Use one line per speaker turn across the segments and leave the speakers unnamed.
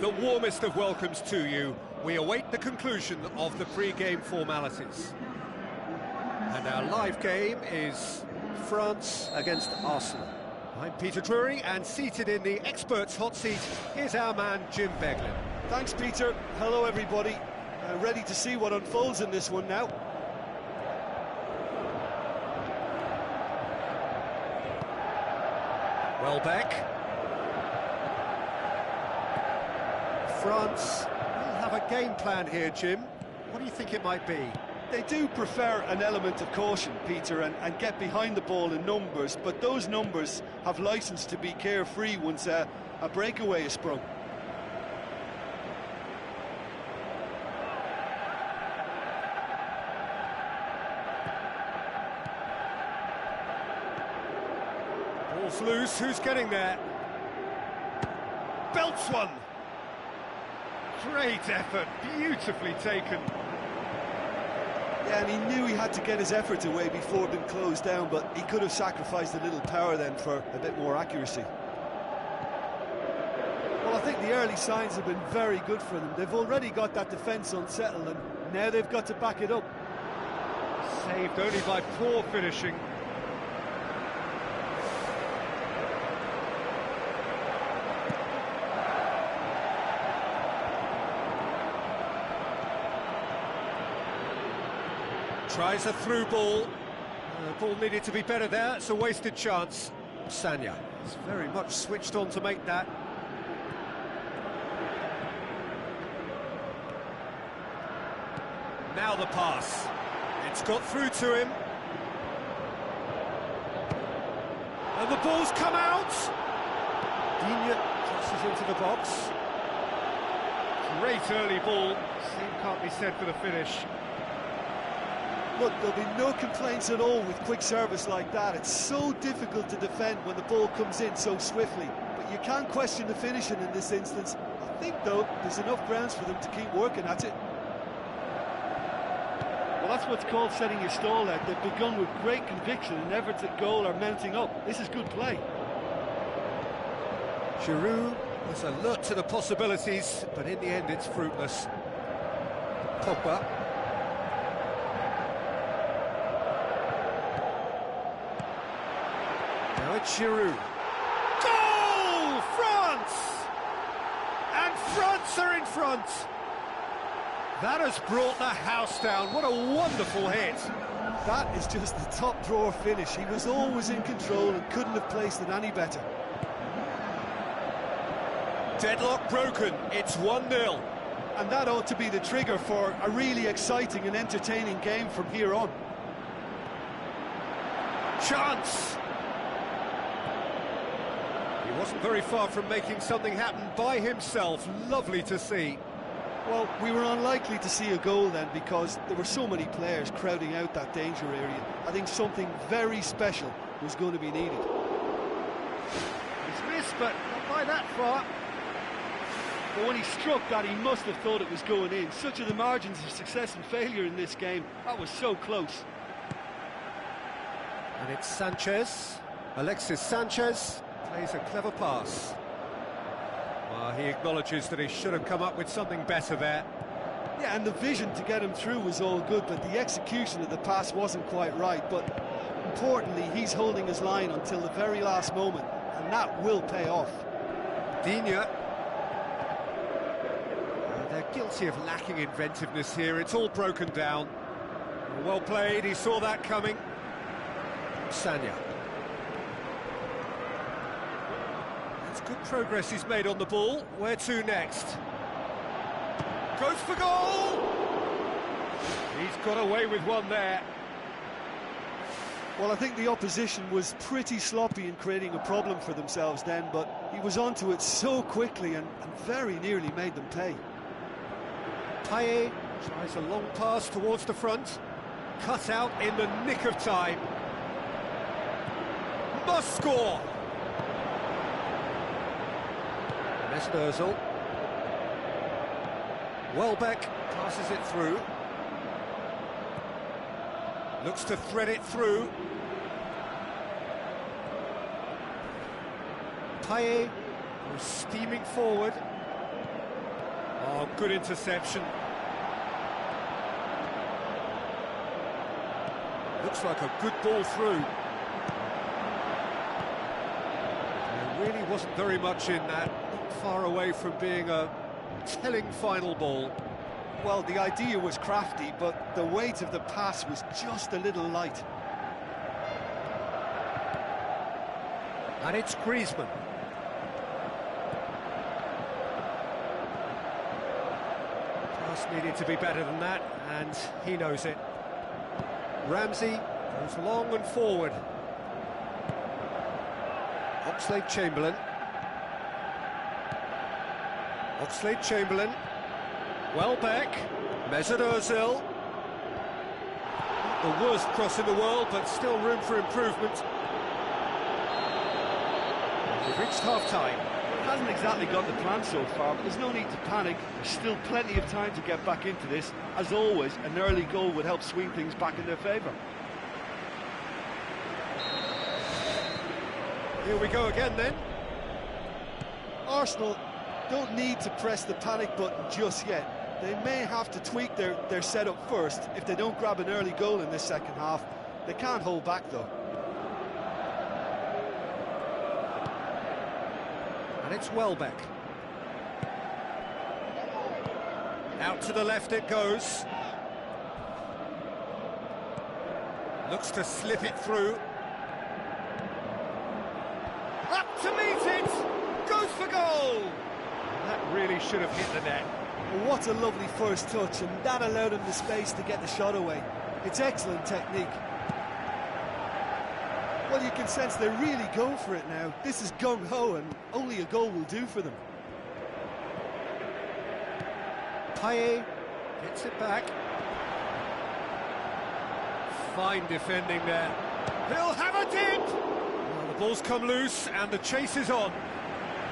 The warmest of welcomes to you. We await the conclusion of the pre-game formalities. And our live game is France against Arsenal. I'm Peter Drury, and seated in the experts' hot seat is our man Jim Beglin.
Thanks, Peter. Hello, everybody. Ready to see what unfolds in this one now.
Welbeck. France will have a game plan here, Jim. What do you think it might be?
They do prefer an element of caution, Peter, and get behind the ball in numbers, but those numbers have licence to be carefree once a breakaway is sprung.
Ball's loose, who's getting there? Belts one! Great effort, beautifully taken.
Yeah, and he knew he had to get his efforts away before being closed down, but he could have sacrificed a little power then for a bit more accuracy. Well, I think the early signs have been very good for them. They've already got that defence unsettled, and now they've got to back it up.
Saved only by poor finishing. Tries a through ball. The ball needed to be better there. It's a wasted chance. Sanya is very much switched on to make that. Now the pass. It's got through to him. And the ball's come out. Digne crosses into the box. Great early ball. Same can't be said for the finish.
Look, there'll be no complaints at all with quick service like that. It's so difficult to defend when the ball comes in so swiftly. But you can't question the finishing in this instance. A think, though, there's enough grounds for them to keep working at it. Well, that's what's called setting your stall out. They've begun with great conviction and efforts at goal are mounting up. This is good play.
Giroud was alert to the possibilities, but in the end it's fruitless. Pogba. Now it's Giroud. Goal! France! And France are in front. That has brought the house down. What a wonderful hit.
That is just the top drawer finish. He was always in control and couldn't have placed it any better.
Deadlock broken. It's 1-0.
And that ought to be the trigger for a really exciting and entertaining game from here on.
Chance! He wasn't very far from making something happen by himself. Lovely to see.
Well, we were unlikely to see a goal then because there were so many players crowding out that danger area. I think something very special was going to be needed.
He's missed, but not by that far.
But when he struck that, he must have thought it was going in. Such are the margins of success and failure in this game. That was so close.
And it's Sanchez. Alexis Sanchez plays a clever pass. He acknowledges that he should have come up with something better there.
Yeah, and the vision to get him through was all good, but the execution of the pass wasn't quite right. But importantly, he's holding his line until the very last moment, and that will pay off.
Digne. They're guilty of lacking inventiveness here. It's all broken down. Well played, he saw that coming. Sanya. Good progress he's made on the ball. Where to next? Goes for goal! He's got away with one there.
Well, I think the opposition was pretty sloppy in creating a problem for themselves then, but he was onto it so quickly and very nearly made them pay.
Payet tries a long pass towards the front. Cut out in the nick of time. Must score! Özil. Welbeck passes it through. Looks to thread it through. Payet was steaming forward. Oh, good interception. Looks like a good ball through. There really wasn't very much in that. Far away from being a telling final ball.
Well, the idea was crafty, but the weight of the pass was just a little light.
And it's Griezmann. Pass needed to be better than that, and he knows it. Ramsey goes long and forward. Oxlade-Chamberlain. Oxlade-Chamberlain, Welbeck, Mesut Ozil. The worst cross in the world, but still room for improvement. We've reached half-time.
It hasn't exactly got the plan so far, but there's no need to panic. There's still plenty of time to get back into this. As always, an early goal would help swing things back in their favour.
Here we go again then.
Arsenal don't need to press the panic button just yet. They may have to tweak their setup first if they don't grab an early goal in this second half. They can't hold back though.
And it's Welbeck. Out to the left it goes. Looks to slip it through. Up to meet it! Goes for goal! That really should have hit the net.
What a lovely first touch, and that allowed him the space to get the shot away. It's excellent technique. Well, you can sense they really go for it now. This is gung-ho, and only a goal will do for them.
Payet gets it back. Fine defending there. He'll have a dip! Well, the ball's come loose, and the chase is on.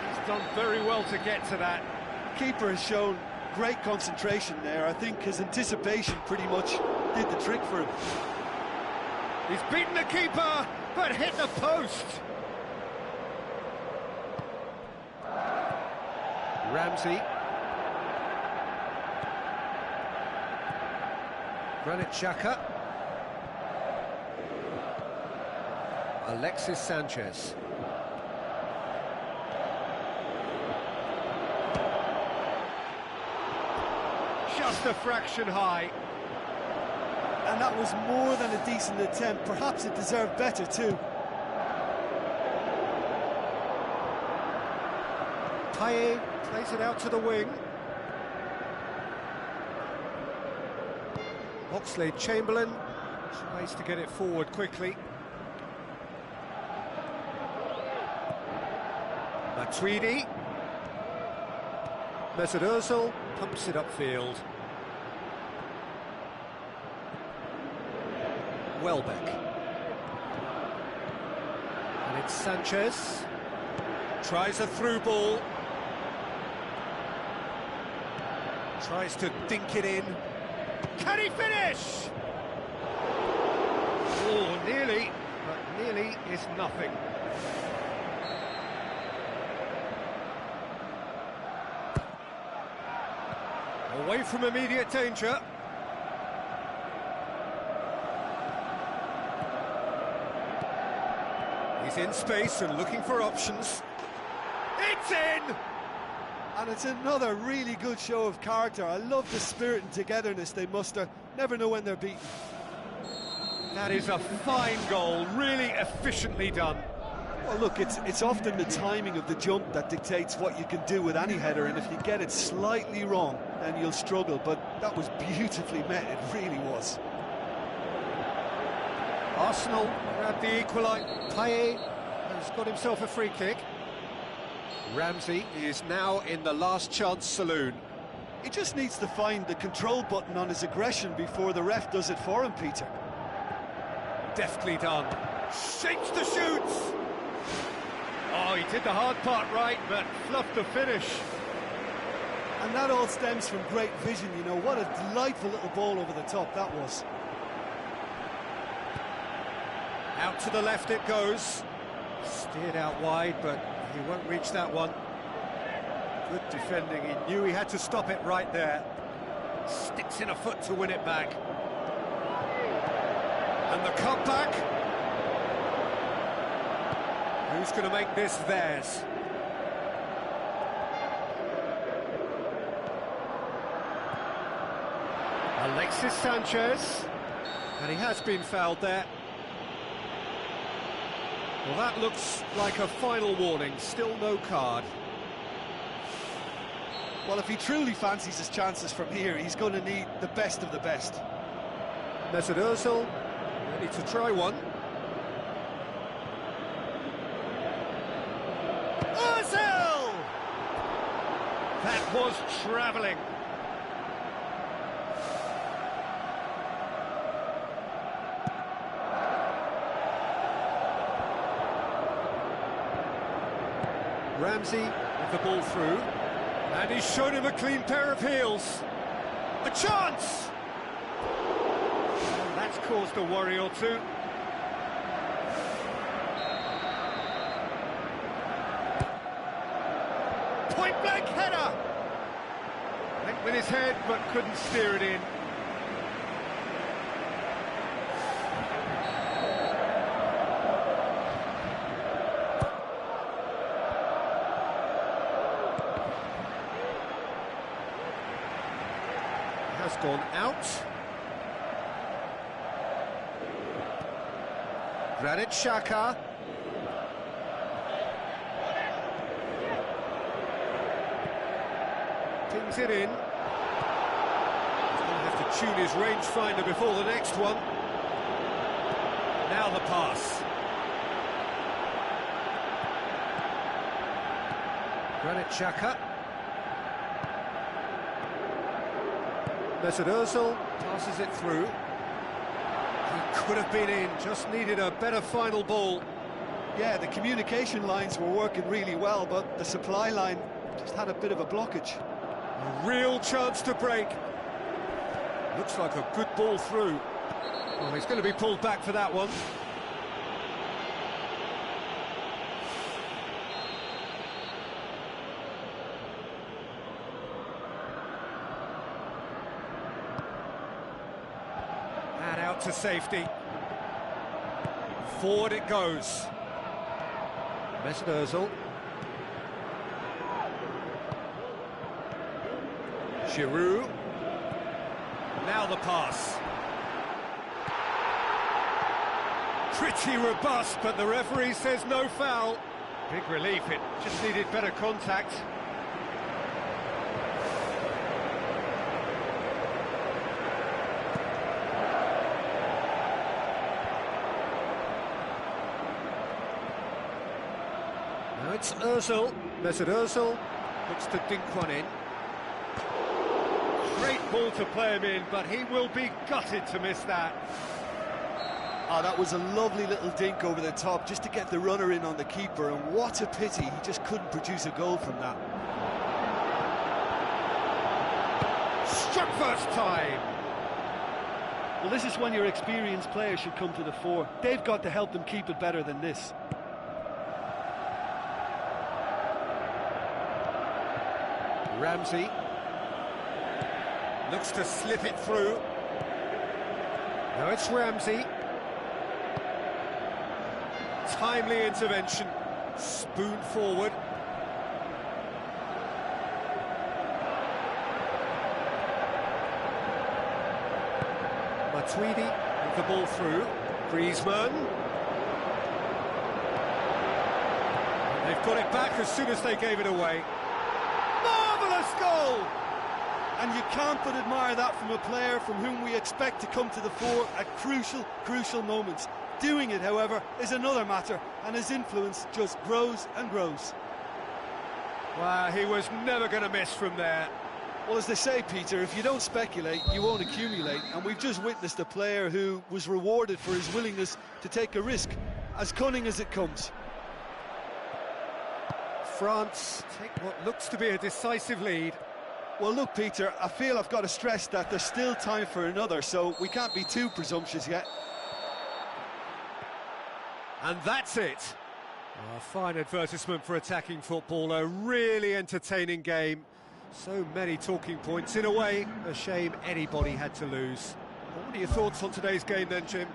He's done very well to get to that.
Keeper has shown great concentration there. I think his anticipation pretty much did the trick for him.
He's beaten the keeper, but hit the post. Ramsey. Granit Xhaka. Alexis Sanchez. Just a fraction high.
And that was more than a decent attempt. Perhaps it deserved better too.
Payet plays it out to the wing. Oxlade-Chamberlain tries to get it forward quickly. Matuidi. Mesut Ozil pumps it upfield. Welbeck. And it's Sanchez. Tries a through ball. Tries to dink it in. Can he finish? Oh, nearly, but nearly is nothing. Away from immediate danger. He's in space and looking for options. It's in!
And it's another really good show of character. I love the spirit and togetherness they muster. Never know when they're beaten.
That is a fine goal, really efficiently done.
Well, look, it's often the timing of the jump that dictates what you can do with any header, and if you get it slightly wrong, then you'll struggle. But that was beautifully met, it really was.
Arsenal grabbed the equaliser. Payet has got himself a free kick. Ramsey is now in the last chance saloon.
He just needs to find the control button on his aggression before the ref does it for him, Peter.
Deftly done. Shapes the shoots. Oh, he did the hard part right, but fluffed the finish.
And that all stems from great vision, you know. What a delightful little ball over the top that was.
Out to the left it goes. Steered out wide, but he won't reach that one. Good defending. He knew he had to stop it right there. Sticks in a foot to win it back. And the cutback. Who's going to make this theirs? Alexis Sanchez. And he has been fouled there. Well, that looks like a final warning. Still no card.
Well, if he truly fancies his chances from here, he's going to need the best of the best.
Mesut Ozil ready to try one. Ozil! That was travelling. Ramsey with the ball through, and he's shown him a clean pair of heels. A chance! And that's caused a worry or two. Point-blank header! Went with his head, but couldn't steer it in. Has gone out. Granit Xhaka. Pings it in. He's going to have to tune his rangefinder before the next one. Now the pass. Granit Xhaka. Mesut Ozil passes it through. He could have been in, just needed a better final ball.
Yeah, the communication lines were working really well, but the supply line just had a bit of a blockage.
A real chance to break. Looks like a good ball through. Well, he's going to be pulled back for that one. And out to safety. Forward it goes. Mesut Ozil. Giroud. Now the pass. Pretty robust, but the referee says no foul. Big relief, it just needed better contact. Now it's Ozil. Mesut Ozil looks to dink one in. Great ball to play him in, but he will be gutted to miss that.
Oh, that was a lovely little dink over the top just to get the runner in on the keeper, and what a pity he just couldn't produce a goal from that.
Struck first time.
Well, this is when your experienced players should come to the fore. They've got to help them keep it better than this.
Ramsey looks to slip it through. Now it's Ramsey. Timely intervention. Spoon forward. Matuidi with the ball through. Griezmann. They've got it back as soon as they gave it away. Marvellous goal!
And you can't but admire that from a player from whom we expect to come to the fore at crucial moments. Doing it, however, is another matter, and his influence just grows and grows.
Well, he was never going to miss from there.
Well, as they say, Peter, if you don't speculate, you won't accumulate, and we've just witnessed a player who was rewarded for his willingness to take a risk, as cunning as it comes.
France take what looks to be a decisive lead.
Well, look, Peter, I feel I've got to stress that there's still time for another, so we can't be too presumptuous yet.
And that's it. A fine advertisement for attacking football, a really entertaining game. So many talking points. In a way, a shame anybody had to lose. What are your thoughts on today's game then, Jim?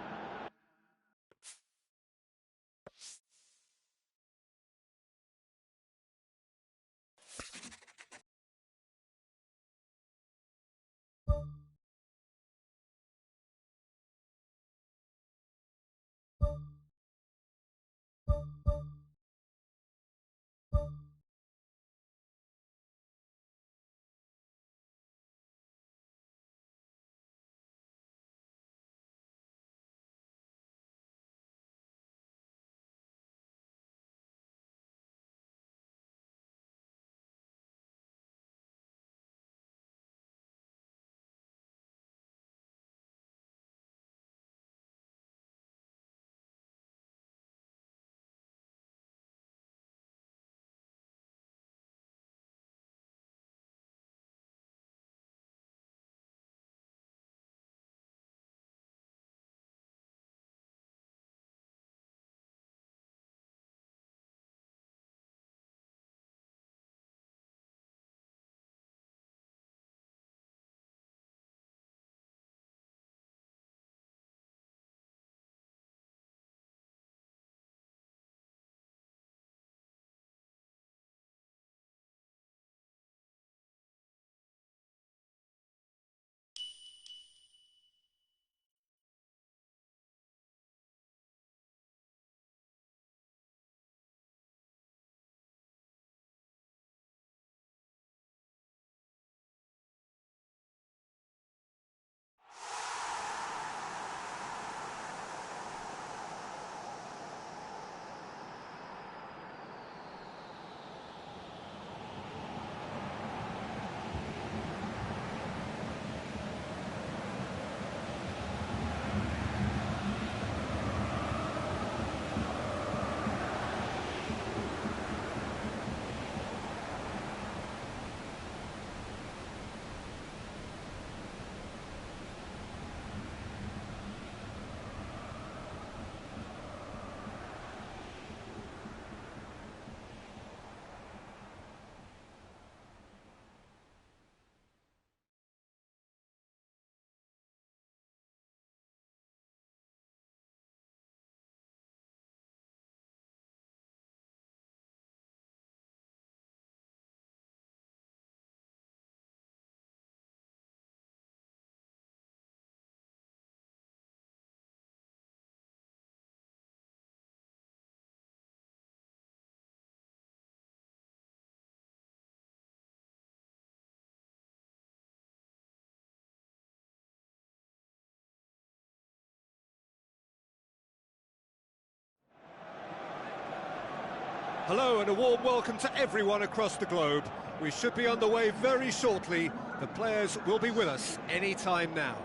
Hello and a warm welcome to everyone across the globe. We should be on the way very shortly. The players will be with us any time now.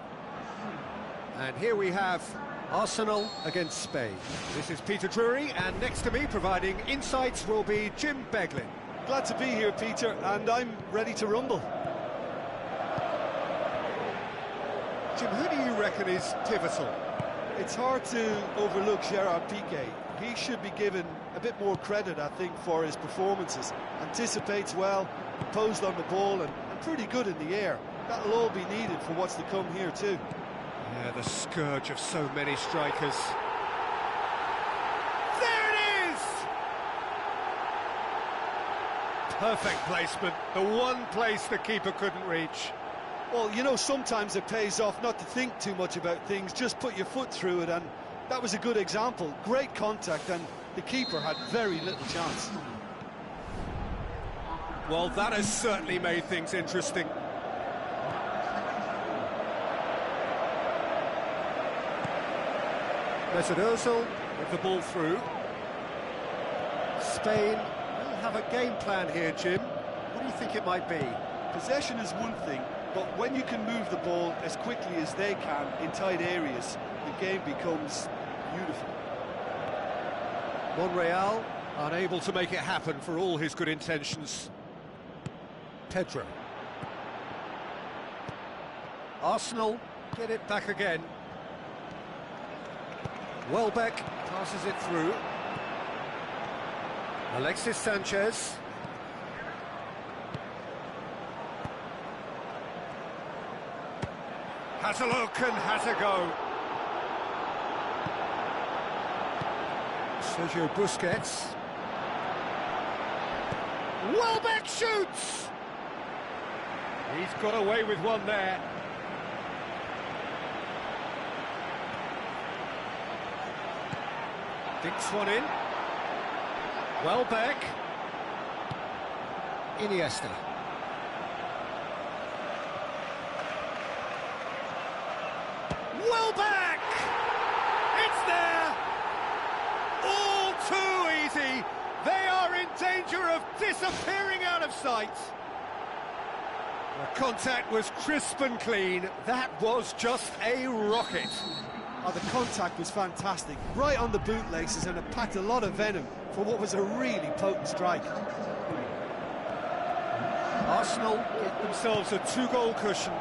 And here we have Arsenal against Spain. This is Peter Drury, and next to me providing insights will be Jim Beglin.
Glad to be here, Peter, and I'm ready to rumble.
Jim, who do you reckon is pivotal?
It's hard to overlook Gerard Piqué. He should be given a bit more credit, I think, for his performances. Anticipates well, composed on the ball, and pretty good in the air. That'll all be needed for what's to come here too.
Yeah, the scourge of so many strikers. There it is! Perfect placement, the one place the keeper couldn't reach.
Well, you know, sometimes it pays off not to think too much about things, just put your foot through it, and that was a good example. Great contact, and the keeper had very little chance.
Well, that has certainly made things interesting. Mesut Ozil with the ball through. Spain will have a game plan here, Jim. What do you think it might be?
Possession is one thing, but when you can move the ball as quickly as they can in tight areas, the game becomes beautiful.
Monreal unable to make it happen for all his good intentions. Pedro. Arsenal get it back again. Welbeck passes it through. Alexis Sanchez. Has a look and has a go. Sergio Busquets. Welbeck shoots! He's got away with one there. Dinks one in. Welbeck. Iniesta. Welbeck! It's there! All too easy. They are in danger of disappearing out of sight. The contact was crisp and clean. That was just a rocket.
Oh, the contact was fantastic, right on the bootlaces, and it packed a lot of venom for what was a really potent strike.
Arsenal get themselves a two-goal cushion.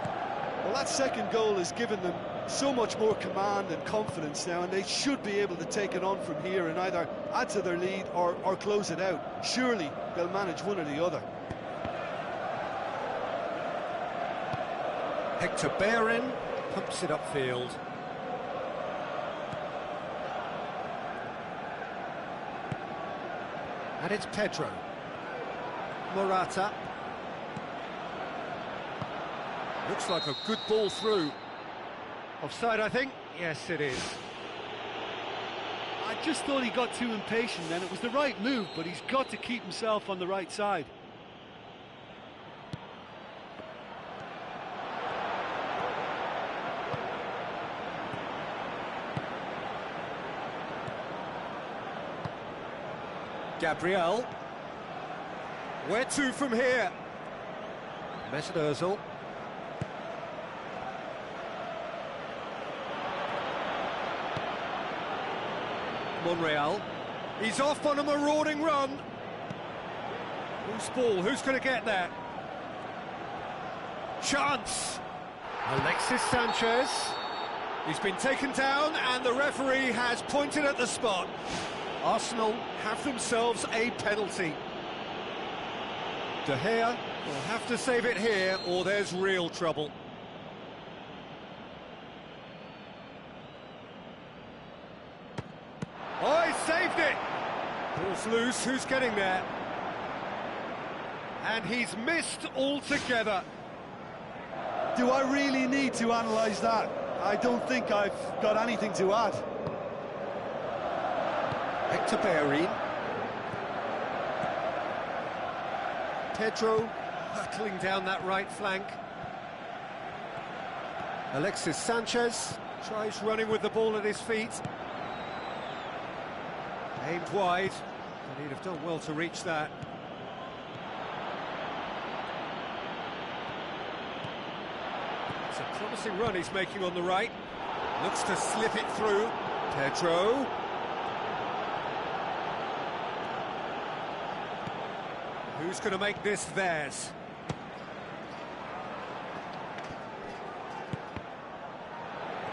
Well, that second goal has given them so much more command and confidence now, and they should be able to take it on from here and either add to their lead or close it out. Surely they'll manage one or the other.
Hector Bellerin pumps it upfield. And it's Pedro. Morata. Looks like a good ball through. Offside, I think? Yes, it is.
I just thought he got too impatient then. It was the right move, but he's got to keep himself on the right side.
Gabriel. Where to from here? Mesut Ozil. Monreal. He's off on a marauding run. Whose ball? Who's going to get there? Chance. Alexis Sanchez. He's been taken down and the referee has pointed at the spot. Arsenal have themselves a penalty. De Gea will have to save it here or there's real trouble. Oh, he saved it! Ball's loose, who's getting there? And he's missed altogether.
Do I really need to analyse that? I don't think I've got anything to add.
Hector Bellerin. Pedro hurtling down that right flank. Alexis Sanchez tries running with the ball at his feet. Aimed wide, and He'd have done well to reach that. It's a promising run he's making on the right. Looks to slip it through. Pedro. Who's going to make this theirs?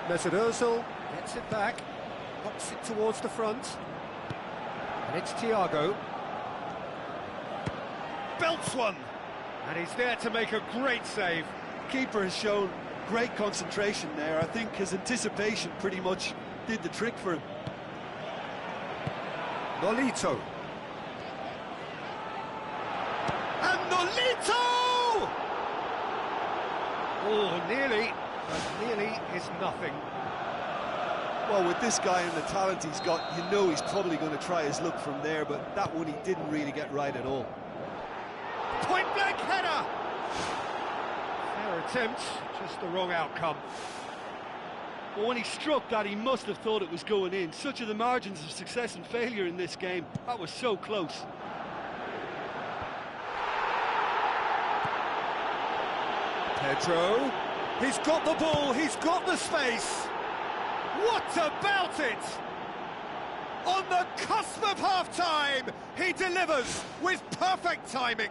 Mesut Ozil gets it back, pops it towards the front, and it's Thiago. Belts one, and he's there to make a great save.
Keeper has shown great concentration there. I think his anticipation pretty much did the trick for him.
Nolito. And Nolito! Oh, nearly, but nearly is nothing.
Well, with this guy and the talent he's got, you know he's probably going to try his luck from there, but that one he didn't really get right at all.
Point-blank header! Fair attempt, just the wrong outcome.
Well, when he struck that, he must have thought it was going in. Such are the margins of success and failure in this game. That was so close.
Pedro, he's got the ball, he's got the space. What about it? On the cusp of half-time, he delivers with perfect timing.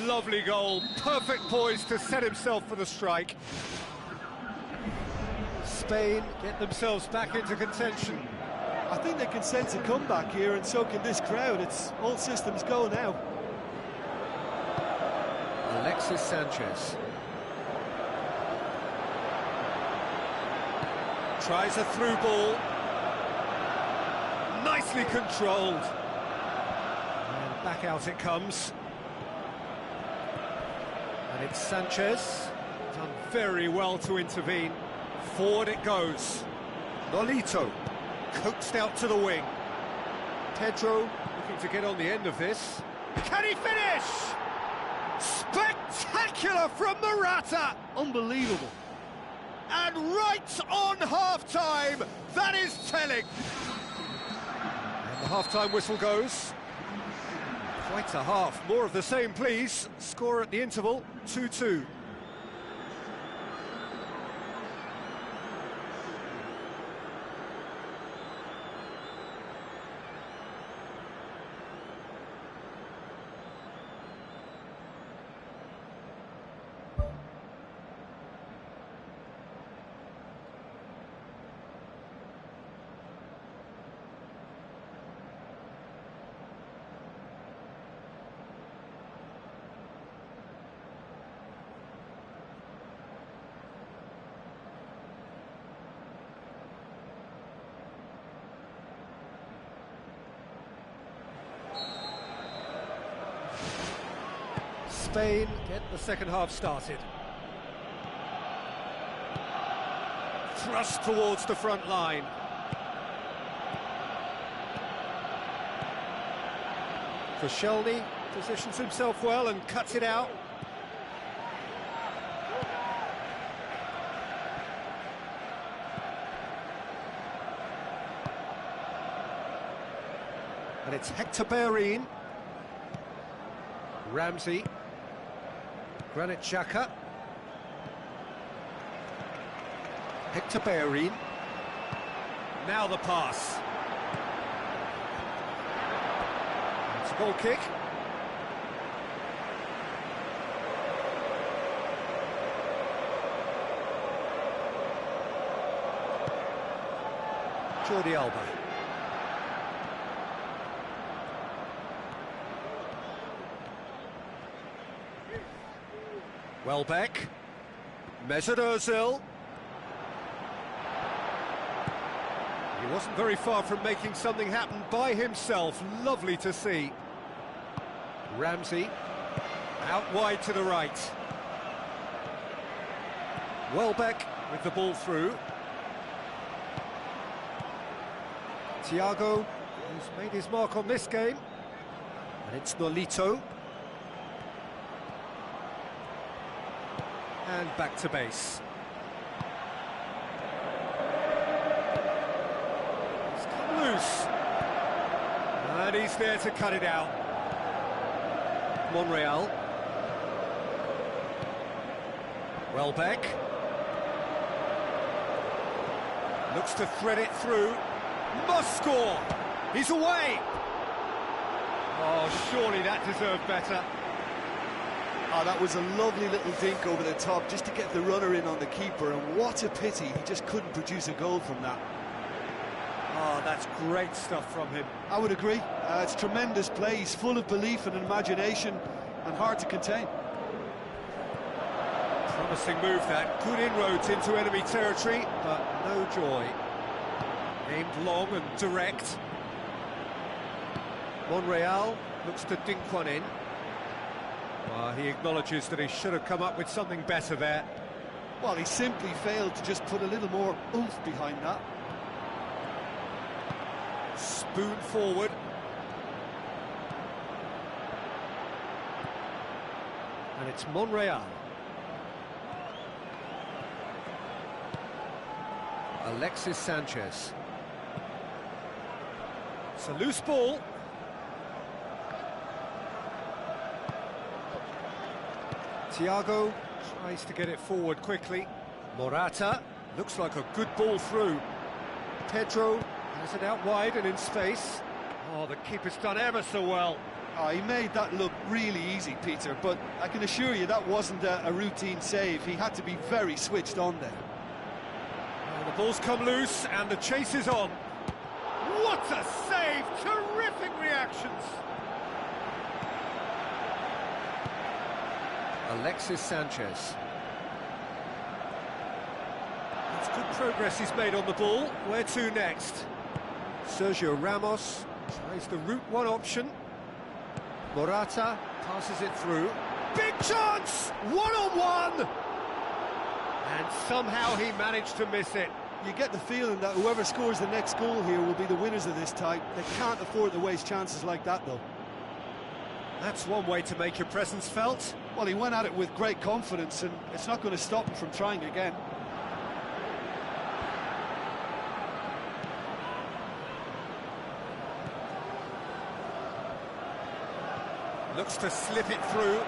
Lovely goal, perfect poise to set himself for the strike. Spain get themselves back into contention.
I think they can sense a comeback here, and so can this crowd. It's all systems go now.
Alexis Sanchez. Tries a through ball. Nicely controlled. And back out it comes. And it's Sanchez. Done very well to intervene. Forward it goes. Nolito. Coaxed out to the wing. Pedro looking to get on the end of this. Can he finish? Spectacular from Morata!
Unbelievable.
And right on half-time, that is telling. And the half-time whistle goes. Quite a half, more of the same please. Score at the interval, 2-2. Spain get the second half started. Thrust towards the front line. Koscielny positions himself well and cuts it out. And it's Hector Bellerin. Ramsey. Granit Xhaka. Hector Bellerin. Now the pass. It's a goal kick. Jordi Alba. Welbeck, Mesut Ozil. He wasn't very far from making something happen by himself. Lovely to see. Ramsey, out wide to the right. Welbeck with the ball through. Thiago, who's made his mark on this game. And it's Nolito. And back to base. He's come loose. there to cut it out. Monreal. Welbeck. Looks to thread it through. Must score! He's away! Oh, surely that deserved better.
Oh, that was a lovely little dink over the top just to get the runner in on the keeper, and what a pity he just couldn't produce a goal from that.
Oh, that's great stuff from him.
I would agree. It's tremendous play. He's full of belief and imagination and hard to contain.
Promising move that. Good inroads into enemy territory, but no joy. Aimed long and direct. Monreal looks to dink one in. He acknowledges that he should have come up with something better there.
Well, he simply failed to just put a little more oomph behind that.
Spoon forward. And it's Monreal. Alexis Sanchez. It's a loose ball. Thiago tries to get it forward quickly. Morata looks like a good ball through. Pedro has it out wide and in space. Oh, the keeper's done ever so well.
Oh, he made that look really easy, Peter, but I can assure you that wasn't a routine save. He had to be very switched on there.
Oh, the ball's come loose and the chase is on. What a save! Terrific reactions! Alexis Sanchez. That's good progress he's made on the ball. Where to next? Sergio Ramos tries the route one option. Morata passes it through. Big chance! One-on-one! And somehow he managed to miss it.
You get the feeling that whoever scores the next goal here will be the winners of this tie. They can't afford to waste chances like that, though.
That's one way to make your presence felt.
Well, he went at it with great confidence, and it's not going to stop him from trying again.
Looks to slip it through.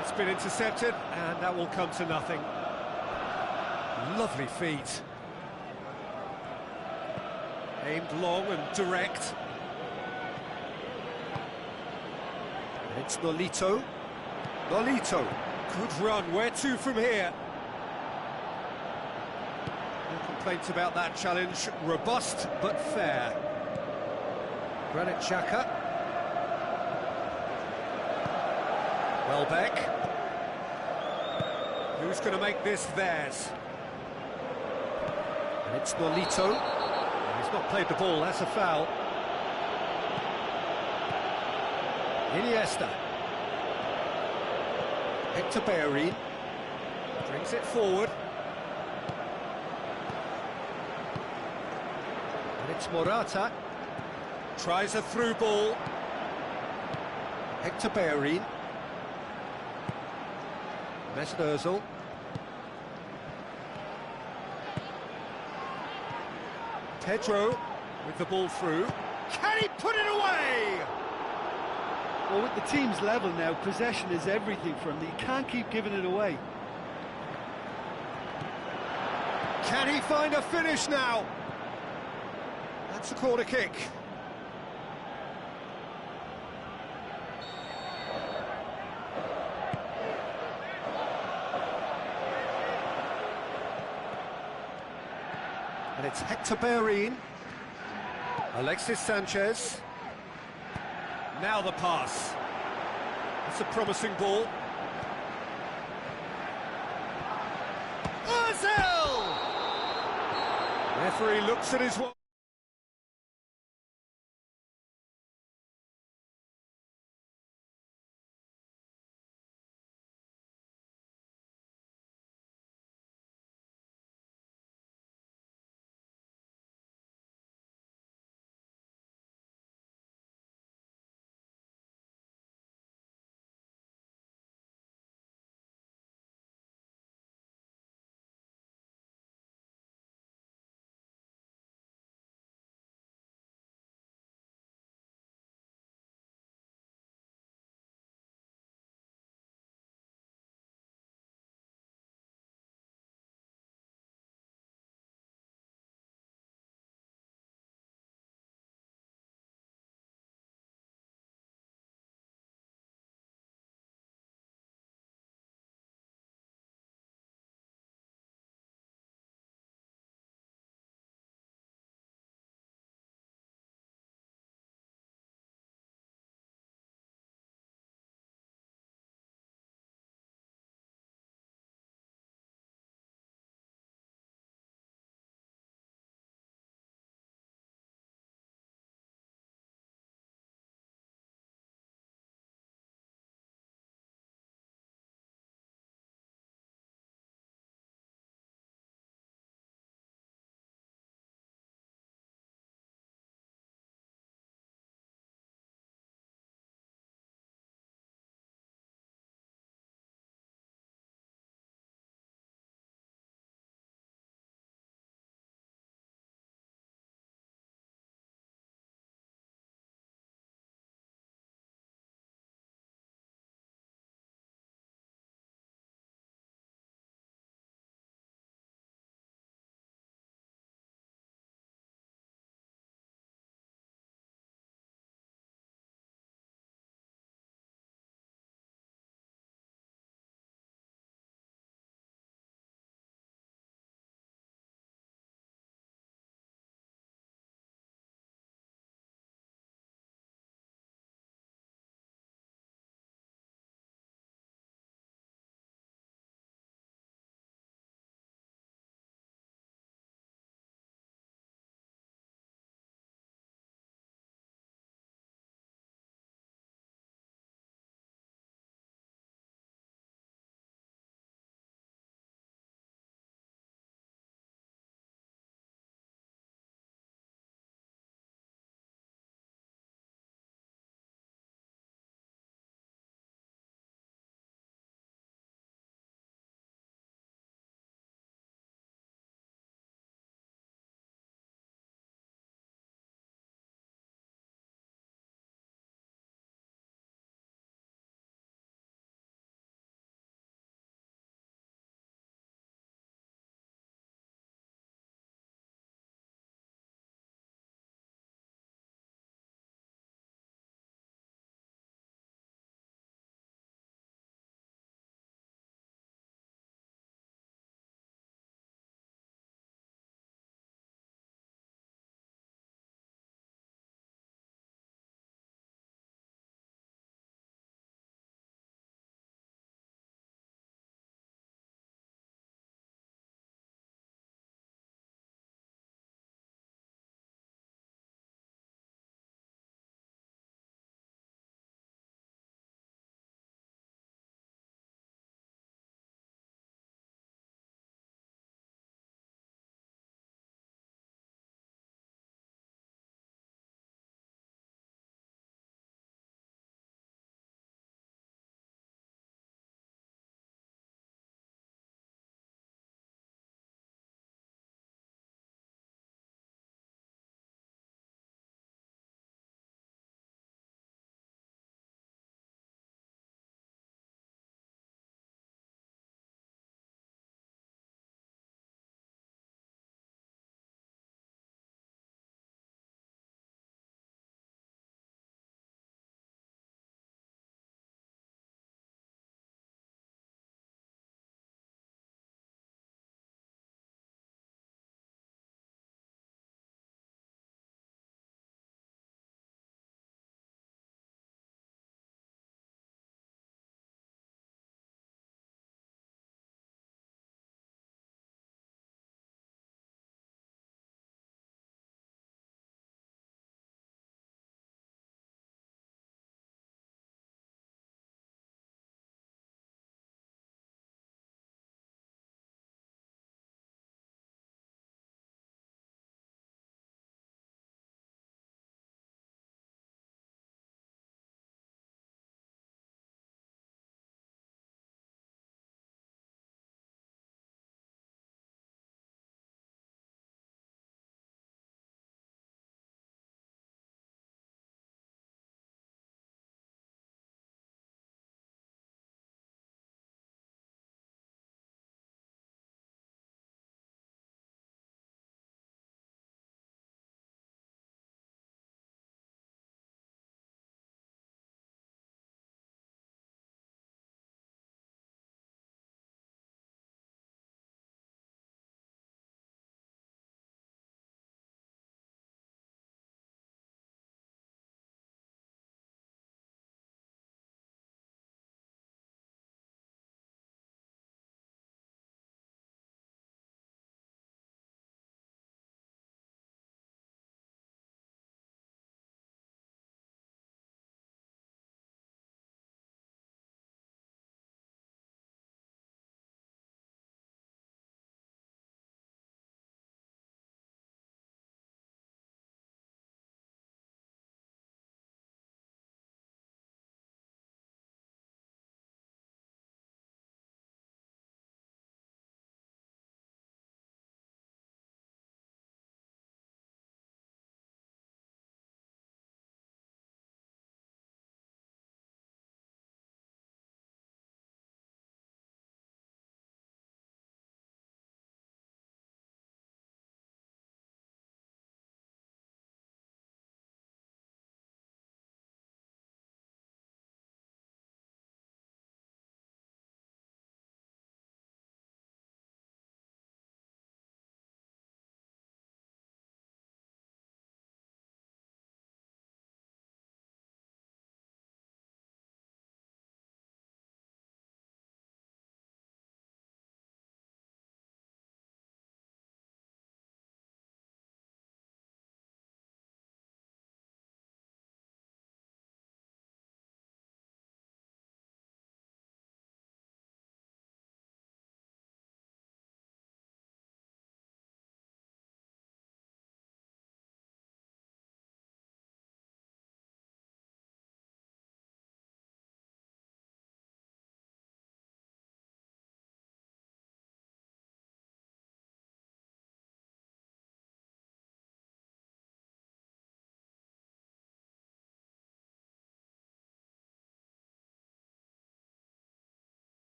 It's been intercepted, and that will come to nothing. Lovely feet. Aimed long and direct. And it's Nolito. Nolito. Good run. Where to from here? No complaints about that challenge. Robust but fair. Granit Xhaka. Welbeck. Who's going to make this theirs? And it's Nolito. He's not played the ball, that's a foul. Iniesta. Hector Bellerin brings it forward. And it's Morata. Tries a through ball. Hector Bellerin. Mesut Ozil. Pedro with the ball through. Can he put it away?
Well, with the team's level now, possession is everything for him. He can't keep giving it away.
Can he find a finish now? That's a corner kick. And it's Hector Bellerin. Alexis Sanchez. Now the pass. It's a promising ball. Ozil! Referee looks at his watch.